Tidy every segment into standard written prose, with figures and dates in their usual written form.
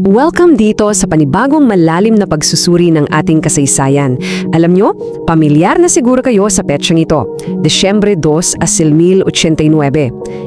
Welcome dito sa panibagong malalim na pagsusuri ng ating kasaysayan. Alam nyo, pamilyar na siguro kayo sa petsyang ito. Desyembre 2, 1089.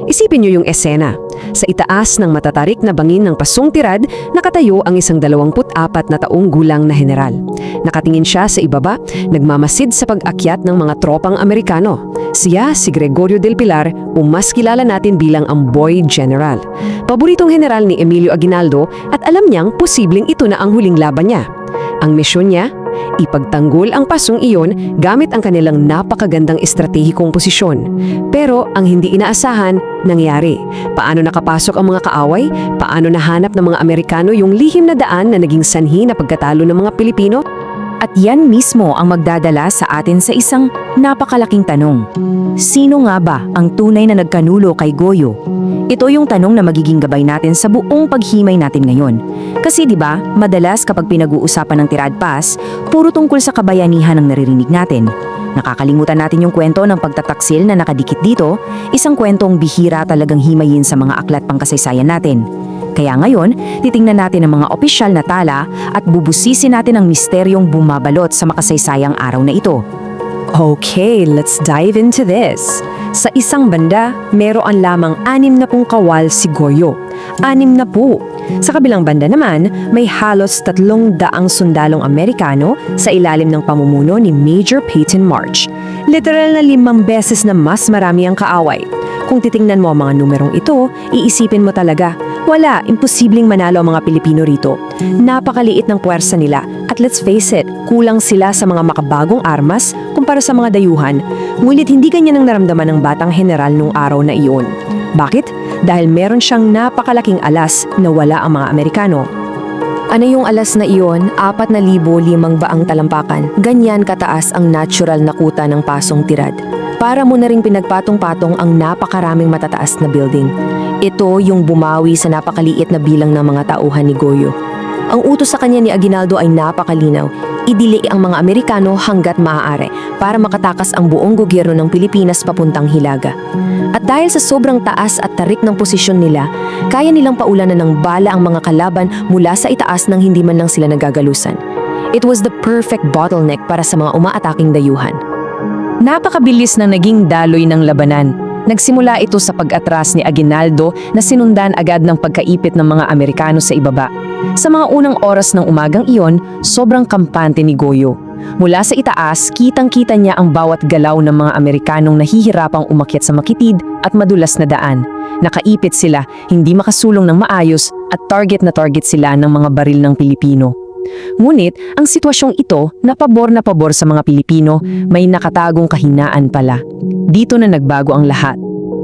Isipin nyo yung esena. Sa itaas ng matatarik na bangin ng Pasong Tirad, nakatayo ang isang 24 na taong gulang na general. Nakatingin siya sa ibaba, nagmamasid sa pag-akyat ng mga tropang Amerikano. Siya si Gregorio del Pilar o mas kilala natin bilang ang Boy General. Paboritong general ni Emilio Aguinaldo at alam niyang posibleng ito na ang huling laban niya. Ang misyon niya, ipagtanggol ang pasong iyon gamit ang kanilang napakagandang estratehikong posisyon. Pero ang hindi inaasahan, nangyari. Paano nakapasok ang mga kaaway? Paano nahanap ng mga Amerikano yung lihim na daan na naging sanhi na pagkatalo ng mga Pilipino? At yan mismo ang magdadala sa atin sa isang napakalaking tanong. Sino nga ba ang tunay na nagkanulo kay Goyo? Ito yung tanong na magiging gabay natin sa buong paghimay natin ngayon. Kasi 'di ba, madalas kapag pinag-uusapan ng Tirad Pass, puro tungkol sa kabayanihan ang naririnig natin. Nakakalimutan natin yung kwento ng pagtataksil na nakadikit dito, isang kwentong bihira talagang himayin sa mga aklat pangkasaysayan natin. Kaya ngayon, titingnan natin ang mga opisyal na tala at bubusisin natin ang misteryong bumabalot sa makasaysayang araw na ito. Okay, let's dive into this. Sa isang banda, meron lamang 60 kawal si Goyo. 60. Sa kabilang banda naman, may halos 300 sundalong Amerikano sa ilalim ng pamumuno ni Major Peyton March. Literal na 5 beses na mas marami ang kaaway. Kung titingnan mo ang mga numerong ito, iisipin mo talaga, wala, imposibleng manalo ang mga Pilipino rito. Napakaliit ng puwersa nila at let's face it, kulang sila sa mga makabagong armas kumpara sa mga dayuhan. Ngunit hindi ganyan ang naramdaman ng batang general nung araw na iyon. Bakit? Dahil meron siyang napakalaking alas na wala ang mga Amerikano. Ano yung alas na iyon? 4,500 talampakan. Ganyan kataas ang natural na kuta ng Pasong Tirad. Para mo na ring pinagpatong-patong ang napakaraming matataas na building. Ito yung bumawi sa napakaliit na bilang ng mga tauhan ni Goyo. Ang utos sa kanya ni Aguinaldo ay napakalinaw. Idili ang mga Amerikano hanggat maaari para makatakas ang buong gobyerno ng Pilipinas papuntang Hilaga. At dahil sa sobrang taas at tarik ng posisyon nila, kaya nilang paulanan ng bala ang mga kalaban mula sa itaas nang hindi man lang sila nagagalusan. It was the perfect bottleneck para sa mga umaataking dayuhan. Napakabilis na naging daloy ng labanan. Nagsimula ito sa pag-atras ni Aguinaldo na sinundan agad ng pagkaipit ng mga Amerikano sa ibaba. Sa mga unang oras ng umagang iyon, sobrang kampante ni Goyo. Mula sa itaas, kitang-kita niya ang bawat galaw ng mga Amerikanong nahihirapang umakyat sa makitid at madulas na daan. Nakaipit sila, hindi makasulong ng maayos at target na target sila ng mga baril ng Pilipino. Ngunit, ang sitwasyong ito, na pabor sa mga Pilipino, may nakatagong kahinaan pala. Dito na nagbago ang lahat.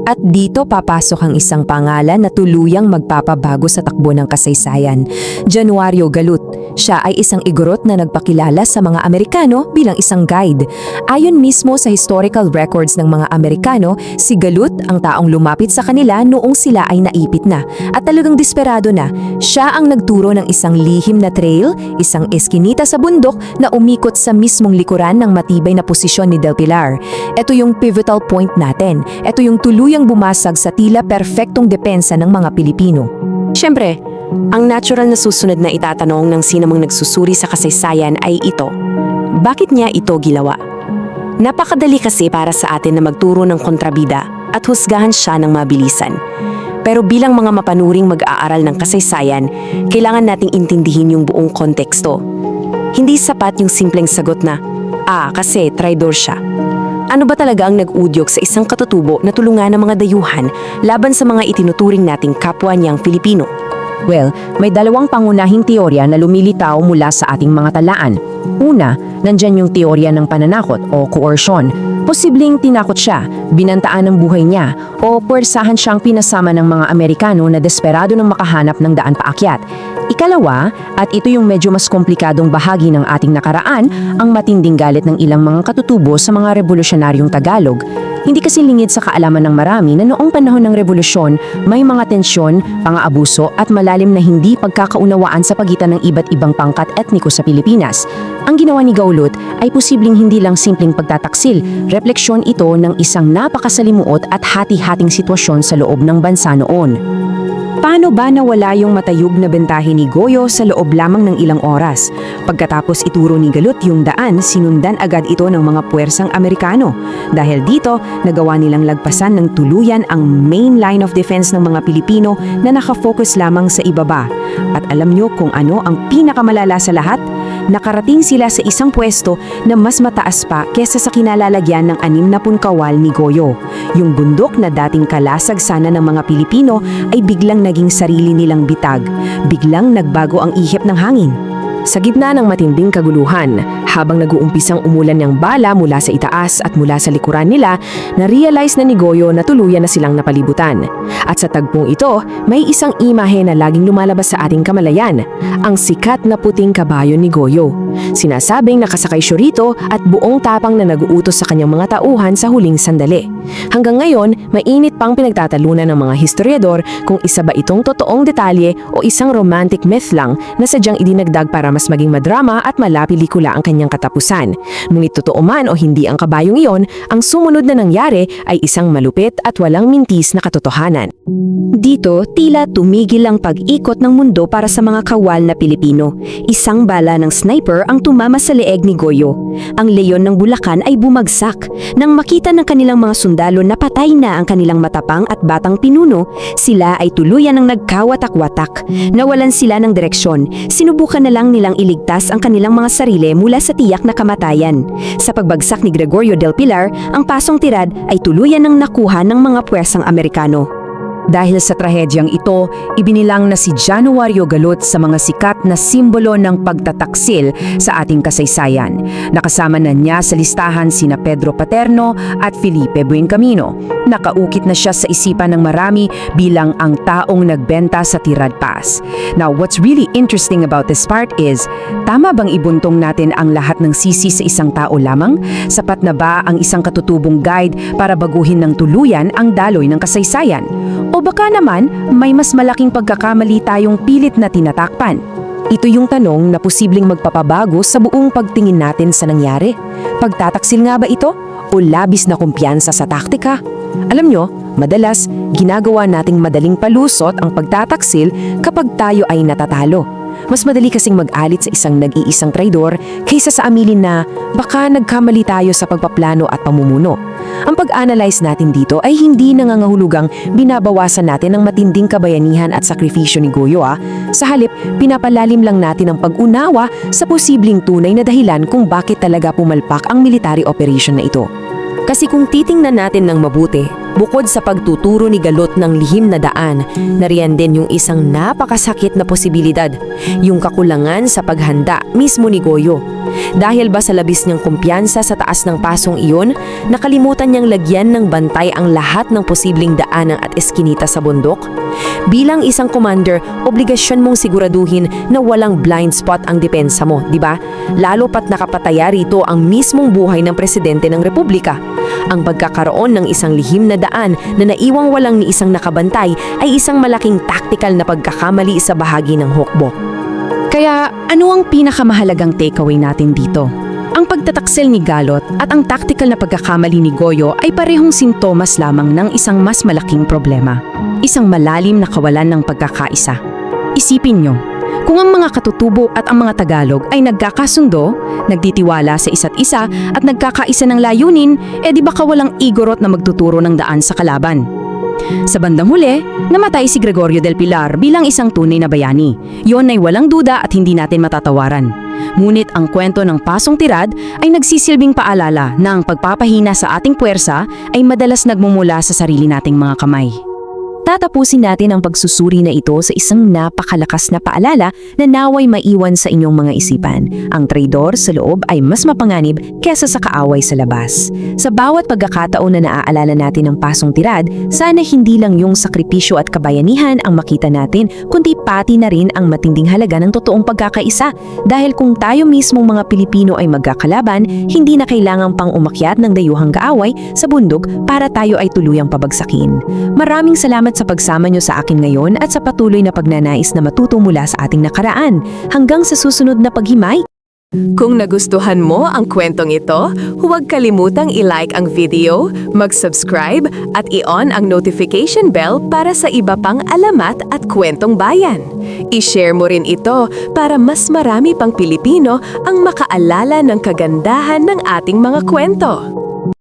At dito papasok ang isang pangalan na tuluyang magpapabago sa takbo ng kasaysayan. Januario Galut. Siya ay isang igorot na nagpakilala sa mga Amerikano bilang isang guide. Ayon mismo sa historical records ng mga Amerikano, si Galut ang taong lumapit sa kanila noong sila ay naipit na at talagang desperado na. Siya ang nagturo ng isang lihim na trail, isang eskinita sa bundok na umikot sa mismong likuran ng matibay na posisyon ni Del Pilar. Ito yung pivotal point natin. Ito yung tuluyang bumasag sa tila perpektong depensa ng mga Pilipino. Siyempre, ang natural na susunod na itatanong ng sinamang nagsusuri sa kasaysayan ay ito. Bakit niya ito ginawa? Napakadali kasi para sa atin na magturo ng kontrabida at husgahan siya ng mabilisan. Pero bilang mga mapanuring mag-aaral ng kasaysayan, kailangan nating intindihin yung buong konteksto. Hindi sapat yung simpleng sagot na, kasi traidor siya. Ano ba talaga ang nag-udyok sa isang katutubo na tulungan ng mga dayuhan laban sa mga itinuturing nating kapwa niyang Filipino? Well, may dalawang pangunahing teorya na lumilitaw mula sa ating mga talaan. Una, nandyan yung teorya ng pananakot o coercion. Posibleng tinakot siya, binantaan ng buhay niya, o puwersahan siyang pinasama ng mga Amerikano na desperado ng makahanap ng daan paakyat. Ikalawa, at ito yung medyo mas komplikadong bahagi ng ating nakaraan, ang matinding galit ng ilang mga katutubo sa mga revolusyonaryong Tagalog. Hindi kasi lingid sa kaalaman ng marami na noong panahon ng revolusyon, may mga tensyon, pang-aabuso at malalim na hindi pagkakaunawaan sa pagitan ng iba't ibang pangkat etniko sa Pilipinas. Ang ginawa ni Gaulot ay posibleng hindi lang simpleng pagtataksil, refleksyon ito ng isang napakasalimuot at hati-hating sitwasyon sa loob ng bansa noon. Paano ba nawala yung matayog na bentahe ni Goyo sa loob lamang ng ilang oras? Pagkatapos ituro ni Galut yung daan, sinundan agad ito ng mga puwersang Amerikano. Dahil dito, nagawa nilang lagpasan ng tuluyan ang main line of defense ng mga Pilipino na nakafocus lamang sa ibaba. At alam nyo kung ano ang pinakamalala sa lahat? Nakarating sila sa isang pwesto na mas mataas pa kesa sa kinalalagyan ng 60 kawal ni Goyo. Yung bundok na dating kalasag sana ng mga Pilipino ay biglang naging sarili nilang bitag. Biglang nagbago ang ihip ng hangin. Sa gitna ng matinding kaguluhan, habang nag-uumpisang umulan ng bala mula sa itaas at mula sa likuran nila, na-realize na ni Goyo na tuluyan na silang napalibutan. At sa tagpong ito, may isang imahe na laging lumalabas sa ating kamalayan, ang sikat na puting kabayo ni Goyo. Sinasabing nakasakay siya rito at buong tapang na nag-uutos sa kanyang mga tauhan sa huling sandali. Hanggang ngayon, mainit pang pinagtatalunan ng mga historiador kung isa ba itong totoong detalye o isang romantic myth lang na sadyang idinagdag para mas maging madrama at malapelikula ang kanyang katapusan. Ngunit totoo man o hindi ang kabayong iyon, ang sumunod na nangyari ay isang malupit at walang mintis na katotohanan. Dito, tila tumigil ang pag-ikot ng mundo para sa mga kawal na Pilipino. Isang bala ng sniper ang tumama sa leeg ni Goyo. Ang leyon ng Bulacan ay bumagsak. Nang makita ng kanilang mga sundalo na patay na ang kanilang matapang at batang pinuno, sila ay tuluyan ng nagkawatak-watak. Nawalan sila ng direksyon. Sinubukan na lang nilang iligtas ang kanilang mga sarili mula sa tiyak na kamatayan. Sa pagbagsak ni Gregorio del Pilar, ang pasong tirad ay tuluyan ng nakuha ng mga puwersang Amerikano. Dahil sa trahedyang ito, ibinilang na si Januario Galut sa mga sikat na simbolo ng pagtataksil sa ating kasaysayan. Nakasama na niya sa listahan sina Pedro Paterno at Felipe Buencamino. Nakaukit na siya sa isipan ng marami bilang ang taong nagbenta sa Tirad Pass. Now, what's really interesting about this part is, tama bang ibuntong natin ang lahat ng sisi sa isang tao lamang? Sapat na ba ang isang katutubong guide para baguhin ng tuluyan ang daloy ng kasaysayan? O baka naman, may mas malaking pagkakamali tayong pilit na tinatakpan? Ito yung tanong na posibleng magpapabago sa buong pagtingin natin sa nangyari. Pagtataksil nga ba ito? O labis na kumpiyansa sa taktika? Alam nyo, madalas, ginagawa nating madaling palusot ang pagtataksil kapag tayo ay natatalo. Mas madali kasing mag-alit sa isang nag-iisang traidor kaysa sa amilin na baka nagkamali tayo sa pagpaplano at pamumuno. Ang pag-analyze natin dito ay hindi nangangahulugang binabawasan natin ang matinding kabayanihan at sakripisyo ni Goyo. Sa halip, pinapalalim lang natin ang pag-unawa sa posibleng tunay na dahilan kung bakit talaga pumalpak ang military operation na ito. Kasi kung titingnan natin ng mabuti, bukod sa pagtuturo ni Galut ng lihim na daan, nariyan din yung isang napakasakit na posibilidad, yung kakulangan sa paghanda mismo ni Goyo. Dahil ba sa labis niyang kumpiyansa sa taas ng pasong iyon, nakalimutan niyang lagyan ng bantay ang lahat ng posibleng daanan at eskinita sa bundok? Bilang isang commander, obligasyon mong siguraduhin na walang blind spot ang depensa mo, di ba? Lalo pat nakapataya rito ang mismong buhay ng presidente ng Republika. Ang pagkakaroon ng isang lihim na daan na naiwang walang ni isang nakabantay ay isang malaking tactical na pagkakamali sa bahagi ng hukbo. Kaya ano ang pinakamahalagang takeaway natin dito? Ang pagtataksil ni Galot at ang tactical na pagkakamali ni Goyo ay parehong sintomas lamang ng isang mas malaking problema. Isang malalim na kawalan ng pagkakaisa. Isipin nyo, kung ang mga katutubo at ang mga Tagalog ay nagkakasundo, nagtitiwala sa isa't isa at nagkakaisa ng layunin, di baka walang igorot na magtuturo ng daan sa kalaban. Sa bandang huli, namatay si Gregorio del Pilar bilang isang tunay na bayani. Yon ay walang duda at hindi natin matatawaran. Ngunit ang kwento ng pasong tirad ay nagsisilbing paalala na ang pagpapahina sa ating puwersa ay madalas nagmumula sa sarili nating mga kamay. Tatapusin natin ang pagsusuri na ito sa isang napakalakas na paalala na naway maiwan sa inyong mga isipan. Ang traidor sa loob ay mas mapanganib kesa sa kaaway sa labas. Sa bawat pagkakataon na naaalala natin ang pasong tirad, sana hindi lang yung sakripisyo at kabayanihan ang makita natin, kundi pati na rin ang matinding halaga ng totoong pagkakaisa. Dahil kung tayo mismong mga Pilipino ay magkakalaban, hindi na kailangang pang umakyat ng dayuhang kaaway sa bundok para tayo ay tuluyang pabagsakin. Maraming salamat sa pagsama nyo sa akin ngayon at sa patuloy na pagnanais na matuto mula sa ating nakaraan. Hanggang sa susunod na paghimay. Kung nagustuhan mo ang kwentong ito, huwag kalimutang i-like ang video, mag-subscribe at i-on ang notification bell para sa iba pang alamat at kwentong bayan. I-share mo rin ito para mas marami pang Pilipino ang makaalala ng kagandahan ng ating mga kwento.